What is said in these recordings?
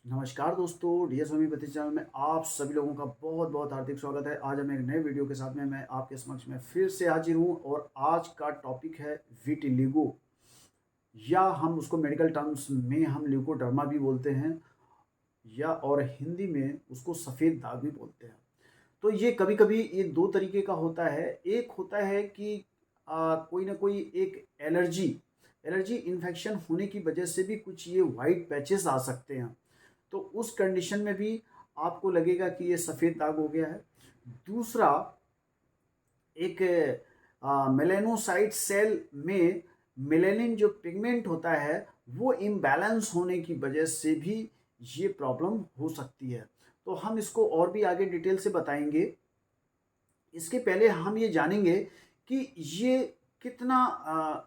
नमस्कार दोस्तों, DS homeopathy channel में आप सभी लोगों का बहुत बहुत हार्दिक स्वागत है। आज हम एक नए वीडियो के साथ में मैं आपके समक्ष में फिर से हाजिर हूँ और आज का टॉपिक है विटिलिगो, या हम उसको मेडिकल टर्म्स में हम ल्यूकोडर्मा भी बोलते हैं, या और हिंदी में उसको सफ़ेद दाग भी बोलते हैं। तो ये कभी-कभी ये 2 तरीके का होता है। एक होता है कि कोई ना कोई एक एलर्जी इन्फेक्शन होने की वजह से भी कुछ ये व्हाइट पैचेस आ सकते हैं। तो उस कंडीशन में भी आपको लगेगा कि ये सफ़ेद दाग हो गया है। दूसरा, एक मेलानोसाइट सेल में मेलानिन जो पिगमेंट होता है वो इम्बैलेंस होने की वजह से भी ये प्रॉब्लम हो सकती है। तो हम इसको और भी आगे डिटेल से बताएंगे। इसके पहले हम ये जानेंगे कि ये कितना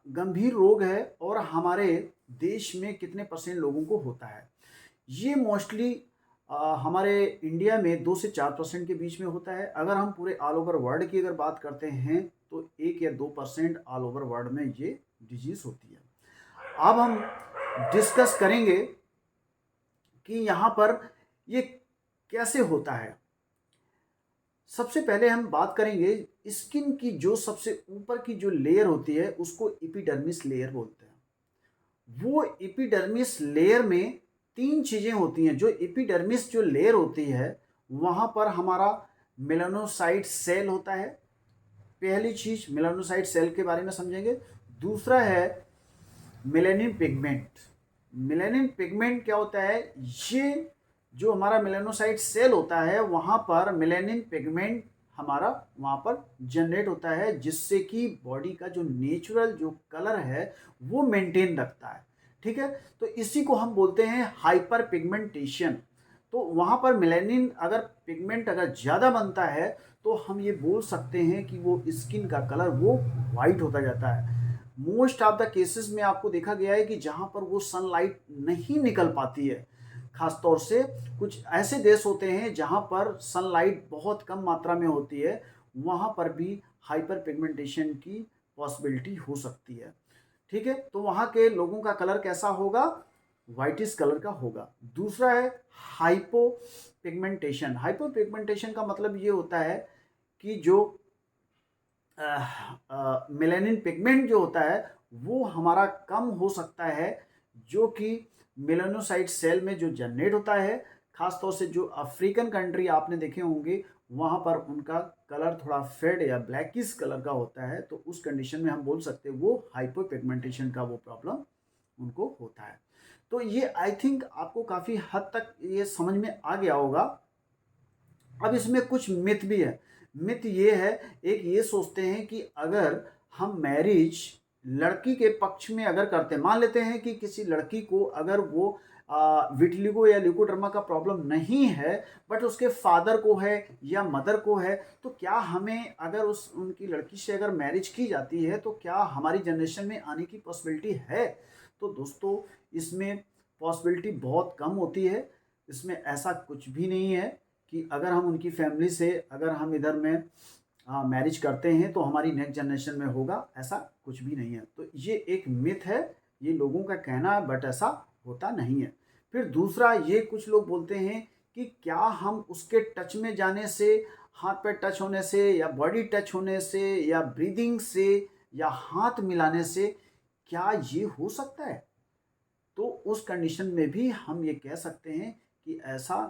गंभीर रोग है और हमारे देश में कितने परसेंट लोगों को होता है। ये मोस्टली हमारे इंडिया में 2 से 4% के बीच में होता है। अगर हम पूरे ऑल ओवर वर्ल्ड की अगर बात करते हैं तो 1 या 2% ऑल ओवर वर्ल्ड में ये डिजीज़ होती है। अब हम डिस्कस करेंगे कि यहाँ पर ये कैसे होता है। सबसे पहले हम बात करेंगे स्किन की, जो सबसे ऊपर की जो लेयर होती है उसको एपिडर्मिस लेयर बोलते हैं। वो एपिडर्मिस लेयर में 3 चीज़ें होती हैं। जो एपिडर्मिस जो लेयर होती है वहाँ पर हमारा मेलानोसाइट सेल होता है। पहली चीज़ मेलानोसाइट सेल के बारे में समझेंगे। दूसरा है मेलानिन पिगमेंट। मेलानिन पिगमेंट क्या होता है? ये जो हमारा मेलानोसाइट सेल होता है वहाँ पर मेलानिन पिगमेंट हमारा वहाँ पर जनरेट होता है, जिससे कि बॉडी का जो नेचुरल जो कलर है वो मेंटेन रखता है। ठीक है, तो इसी को हम बोलते हैं हाइपर पिगमेंटेशन। तो वहाँ पर मेलानिन अगर पिगमेंट अगर ज़्यादा बनता है तो हम ये बोल सकते हैं कि वो स्किन का कलर वो वाइट होता जाता है। मोस्ट ऑफ द केसेस में आपको देखा गया है कि जहाँ पर वो सनलाइट नहीं निकल पाती है, खास तौर से कुछ ऐसे देश होते हैं जहाँ पर सनलाइट बहुत कम मात्रा में होती है, वहाँ पर भी हाइपर पिगमेंटेशन की पॉसिबिलिटी हो सकती है। ठीक है, तो वहाँ के लोगों का कलर कैसा होगा? व्हाइटिश कलर का होगा। दूसरा है हाइपो पिगमेंटेशन। हाइपो पिगमेंटेशन का मतलब ये होता है कि जो मेलानिन पिगमेंट जो होता है वो हमारा कम हो सकता है, जो कि मेलानोसाइट सेल में जो जनरेट होता है। खास तौर से जो अफ्रीकन कंट्री आपने देखे होंगे वहाँ पर उनका कलर थोड़ा फेड या ब्लैकिश कलर का होता है, तो उस कंडीशन में हम बोल सकते हैं वो हाइपर पिगमेंटेशन का वो प्रॉब्लम उनको होता है। तो ये आई थिंक आपको काफ़ी हद तक ये समझ में आ गया होगा। अब इसमें कुछ मिथ भी है। मिथ ये है, एक ये सोचते हैं कि अगर हम मैरिज लड़की के पक्ष में अगर करते हैं, मान लेते हैं कि किसी लड़की को अगर वो विटिलिगो या ल्यूकोड्रामा का प्रॉब्लम नहीं है, बट उसके फादर को है या मदर को है, तो क्या हमें अगर उस उनकी लड़की से अगर मैरिज की जाती है तो क्या हमारी जनरेशन में आने की पॉसिबिलिटी है? तो दोस्तों, इसमें पॉसिबिलिटी बहुत कम होती है। इसमें ऐसा कुछ भी नहीं है कि अगर हम उनकी फैमिली से अगर हम इधर में मैरिज करते हैं तो हमारी नेक्स्ट जनरेशन में होगा, ऐसा कुछ भी नहीं है। तो ये एक मिथ है, ये लोगों का कहना है, बट ऐसा होता नहीं है। फिर दूसरा, ये कुछ लोग बोलते हैं कि क्या हम उसके टच में जाने से, हाथ पे टच होने से या बॉडी टच होने से या ब्रीदिंग से या हाथ मिलाने से क्या ये हो सकता है? तो उस कंडीशन में भी हम ये कह सकते हैं कि ऐसा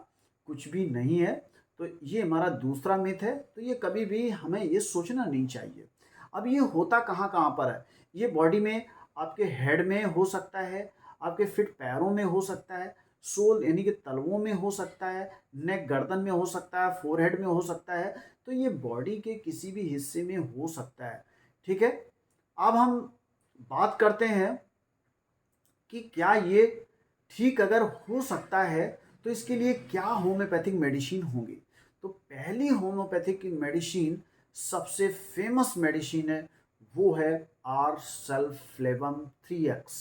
कुछ भी नहीं है। तो ये हमारा दूसरा मिथ है, तो ये कभी भी हमें ये सोचना नहीं चाहिए। अब ये होता कहाँ-कहाँ पर है? ये बॉडी में, आपके हेड में हो सकता है, आपके फिट पैरों में हो सकता है, सोल यानी कि तलवों में हो सकता है, नेक गर्दन में हो सकता है, फोरहेड में हो सकता है, तो ये बॉडी के किसी भी हिस्से में हो सकता है। ठीक है? अब हम बात करते हैं कि क्या ये ठीक अगर हो सकता है तो इसके लिए क्या होम्योपैथिक मेडिसिन होंगी। तो पहली होम्योपैथिक मेडिसिन, सबसे फेमस मेडिसिन है, वो है आर्सल्फ्लेवम 3x।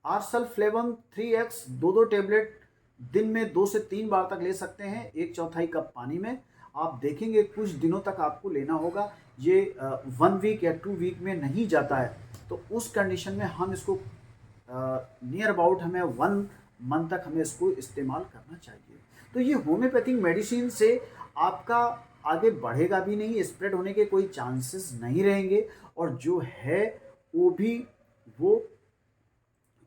आर्सल्फ्लेवम 3x दो दो टेबलेट दिन में 2 से 3 बार तक ले सकते हैं, 1/4 कप पानी में। आप देखेंगे कुछ दिनों तक आपको लेना होगा, ये 1 वीक या 2 वीक में नहीं जाता है। तो उस कंडीशन में हम इसको नियर अबाउट हमें 1 मंथ तक हमें इसको इस्तेमाल करना चाहिए। तो ये होम्योपैथिक मेडिसिन से आपका आगे बढ़ेगा भी नहीं, स्प्रेड होने के कोई चांसेस नहीं रहेंगे, और जो है वो भी वो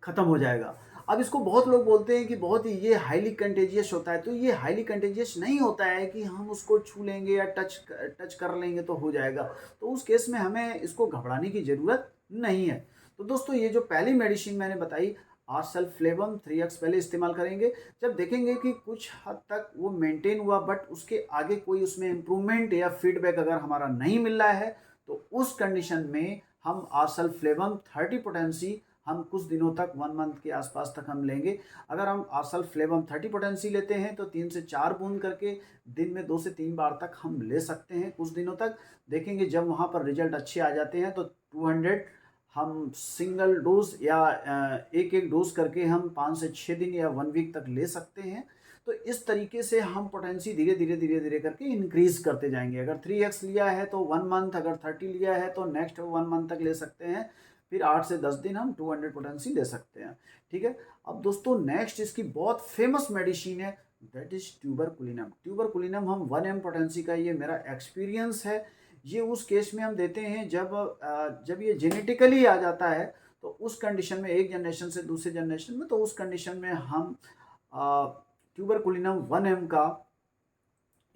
खत्म हो जाएगा। अब इसको बहुत लोग बोलते हैं कि बहुत ही ये हाईली कंटेजियस होता है, तो ये हाईली कंटेजियस नहीं होता है कि हम उसको छू लेंगे या टच कर लेंगे तो हो जाएगा। तो उस केस में हमें इसको घबराने की ज़रूरत नहीं है। तो दोस्तों ये जो पहली मेडिसिन मैंने बताई आर्सलफ्लेवम 3x पहले इस्तेमाल करेंगे। जब देखेंगे कि कुछ हद तक वो मेंटेन हुआ बट उसके आगे कोई उसमें इम्प्रूवमेंट या फीडबैक अगर हमारा नहीं मिल रहा है, तो उस कंडीशन में हम आर्सलफ्लेवम 30 पोटेंसी हम कुछ दिनों तक 1 मंथ के आसपास तक हम लेंगे। अगर हम आर्सलफ्लेवम 30 पोटेंसी लेते हैं तो 3 से 4 बूंद करके दिन में 2 से 3 बार तक हम ले सकते हैं कुछ दिनों तक। देखेंगे जब वहाँ पर रिजल्ट अच्छे आ जाते हैं तो 200 हम सिंगल डोज या एक एक डोज करके हम 5 से 6 दिन या 1 वीक तक ले सकते हैं। तो इस तरीके से हम पोटेंसी धीरे धीरे धीरे धीरे करके इंक्रीज करते जाएंगे। अगर 3x लिया है तो 1 मंथ, अगर 30 लिया है तो नेक्स्ट 1 मंथ तक ले सकते हैं, फिर 8 से 10 दिन हम 200 पोटेंसी ले सकते हैं। ठीक है। अब दोस्तों नेक्स्ट इसकी बहुत फेमस मेडिसिन है, दैट इज ट्यूबरकुलिनम। ट्यूबरकुलिनम हम 1 m पोटेंसी का, ये मेरा एक्सपीरियंस है। ये उस केस में हम देते हैं जब ये जेनेटिकली आ जाता है, तो उस कंडीशन में एक जनरेशन से दूसरे जनरेशन में, तो उस कंडीशन में हम ट्यूबरकुलिनम 1 m का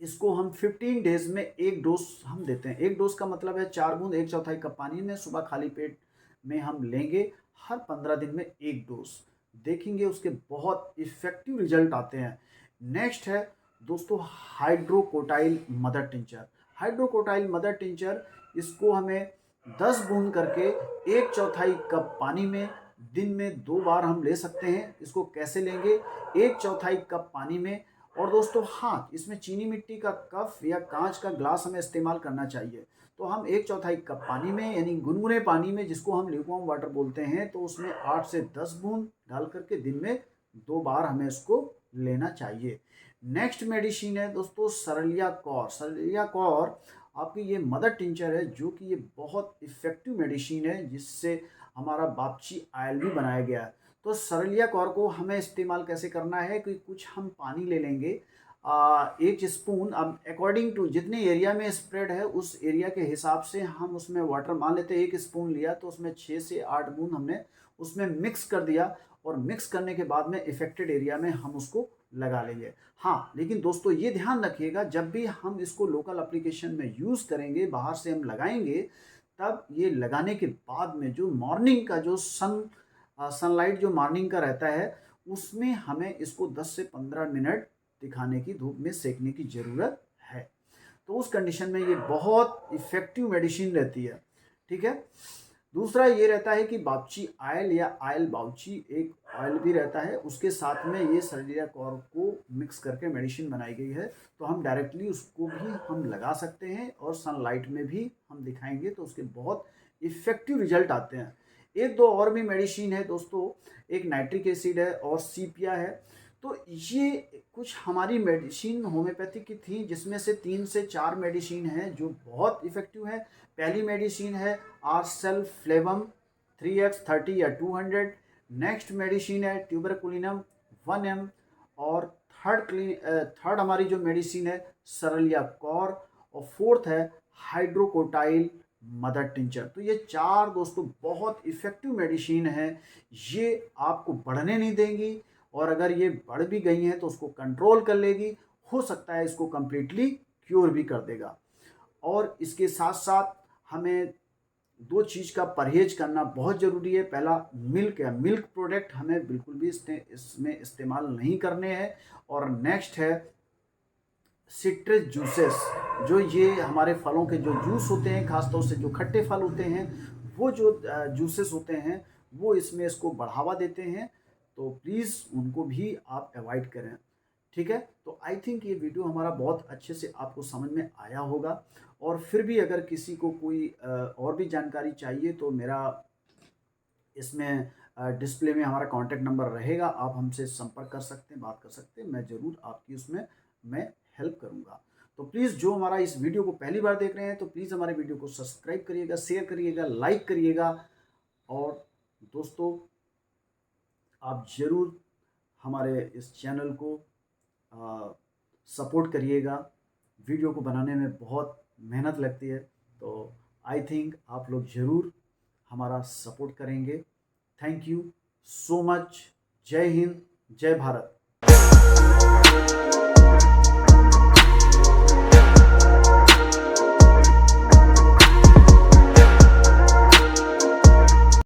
इसको हम 15 डेज में एक डोज हम देते हैं। एक डोज का मतलब है 4 बूंद 1/4 कप पानी में सुबह खाली पेट में हम लेंगे। हर 15 दिन में एक डोज देखेंगे, उसके बहुत इफेक्टिव रिजल्ट आते हैं। नेक्स्ट है दोस्तों hydrocotyle mother tincture. Hydrocotyle mother tincture, इसको हमें 10 बूंद करके 1/4 कप पानी में दिन में 2 बार हम ले सकते हैं। इसको कैसे लेंगे, 1/4 कप पानी में, और दोस्तों हाँ, इसमें चीनी मिट्टी का कप या कांच का ग्लास हमें इस्तेमाल करना चाहिए। तो हम 1/4 कप पानी में, यानी गुनगुने पानी में, जिसको हम ल्यूकवार्म वाटर बोलते हैं, तो उसमें 8 से 10 बूंद डाल करके दिन में 2 बार हमें इसको लेना चाहिए। नेक्स्ट मेडिसिन है दोस्तों सरलिया कौर। सरलिया कौर आपकी ये मदर टिंचर है, जो कि ये बहुत इफेक्टिव मेडिसिन है, जिससे हमारा बापची आयल भी बनाया गया है। तो सरलिया कौर को हमें इस्तेमाल कैसे करना है कि कुछ हम पानी ले लेंगे, 1 स्पून, अब अकॉर्डिंग टू जितने एरिया में स्प्रेड है उस एरिया के हिसाब से हम उसमें वाटर मान लेते हैं। 1 स्पून लिया तो उसमें 6 से 8 बूंद हमने उसमें मिक्स कर दिया, और मिक्स करने के बाद में इफेक्टेड एरिया में हम उसको लगा लेंगे। हाँ, लेकिन दोस्तों ये ध्यान रखिएगा, जब भी हम इसको लोकल एप्लीकेशन में यूज़ करेंगे, बाहर से हम लगाएंगे, तब ये लगाने के बाद में जो मॉर्निंग का जो सनलाइट जो मॉर्निंग का रहता है, उसमें हमें इसको 10 से 15 मिनट दिखाने की, धूप में सेकने की ज़रूरत है। तो उस कंडीशन में ये बहुत इफ़ेक्टिव मेडिसिन रहती है। ठीक है। दूसरा ये रहता है कि बापची आयल या आयल बाउची, एक ऑयल भी रहता है, उसके साथ में ये सरलिया कौर को मिक्स करके मेडिसिन बनाई गई है। तो हम डायरेक्टली उसको भी हम लगा सकते हैं, और सनलाइट में भी हम दिखाएंगे तो उसके बहुत इफ़ेक्टिव रिजल्ट आते हैं। एक दो और भी मेडिसिन है दोस्तों, एक नाइट्रिक एसिड है और सीपिया है। तो ये कुछ हमारी मेडिसिन होम्योपैथिक की थी, जिसमें से 3 से 4 मेडिसिन हैं जो बहुत इफ़ेक्टिव है। पहली मेडिसिन है आर्सलफ्लेवम 3x 30 या 200। नेक्स्ट मेडिसिन है ट्यूबरकुलिनम 1 m, और थर्ड हमारी जो मेडिसिन है सरलिया कौर, और फोर्थ है हाइड्रोकोटाइल मदर टिंचर। तो ये 4 दोस्तों बहुत इफ़ेक्टिव मेडिसिन है। ये आपको बढ़ने नहीं देंगी, और अगर ये बढ़ भी गई हैं तो उसको कंट्रोल कर लेगी, हो सकता है इसको कंप्लीटली क्योर भी कर देगा। और इसके साथ साथ हमें 2 चीज़ का परहेज करना बहुत ज़रूरी है। पहला मिल्क है, मिल्क प्रोडक्ट हमें बिल्कुल भी इसमें इस्तेमाल नहीं करने हैं। और नेक्स्ट है सिट्रस जूसेस, जो ये हमारे फलों के जो जूस होते हैं, खासतौर से जो खट्टे फल होते हैं, वो जो जूसेस होते हैं, वो इसमें इसको बढ़ावा देते हैं। तो प्लीज़ उनको भी आप अवॉइड करें। ठीक है। तो आई थिंक ये वीडियो हमारा बहुत अच्छे से आपको समझ में आया होगा। और फिर भी अगर किसी को कोई और भी जानकारी चाहिए तो मेरा इसमें डिस्प्ले में हमारा कॉन्टैक्ट नंबर रहेगा, आप हमसे संपर्क कर सकते हैं, बात कर सकते हैं। मैं ज़रूर आपकी उसमें मैं हेल्प करूँगा। तो प्लीज़ जो हमारा इस वीडियो को पहली बार देख रहे हैं, तो प्लीज़ हमारे वीडियो को सब्सक्राइब करिएगा, शेयर करिएगा, लाइक करिएगा, और दोस्तों आप ज़रूर हमारे इस चैनल को सपोर्ट करिएगा। वीडियो को बनाने में बहुत मेहनत लगती है, तो आई थिंक आप लोग ज़रूर हमारा सपोर्ट करेंगे। Thank you so much. जय हिंद, जय भारत।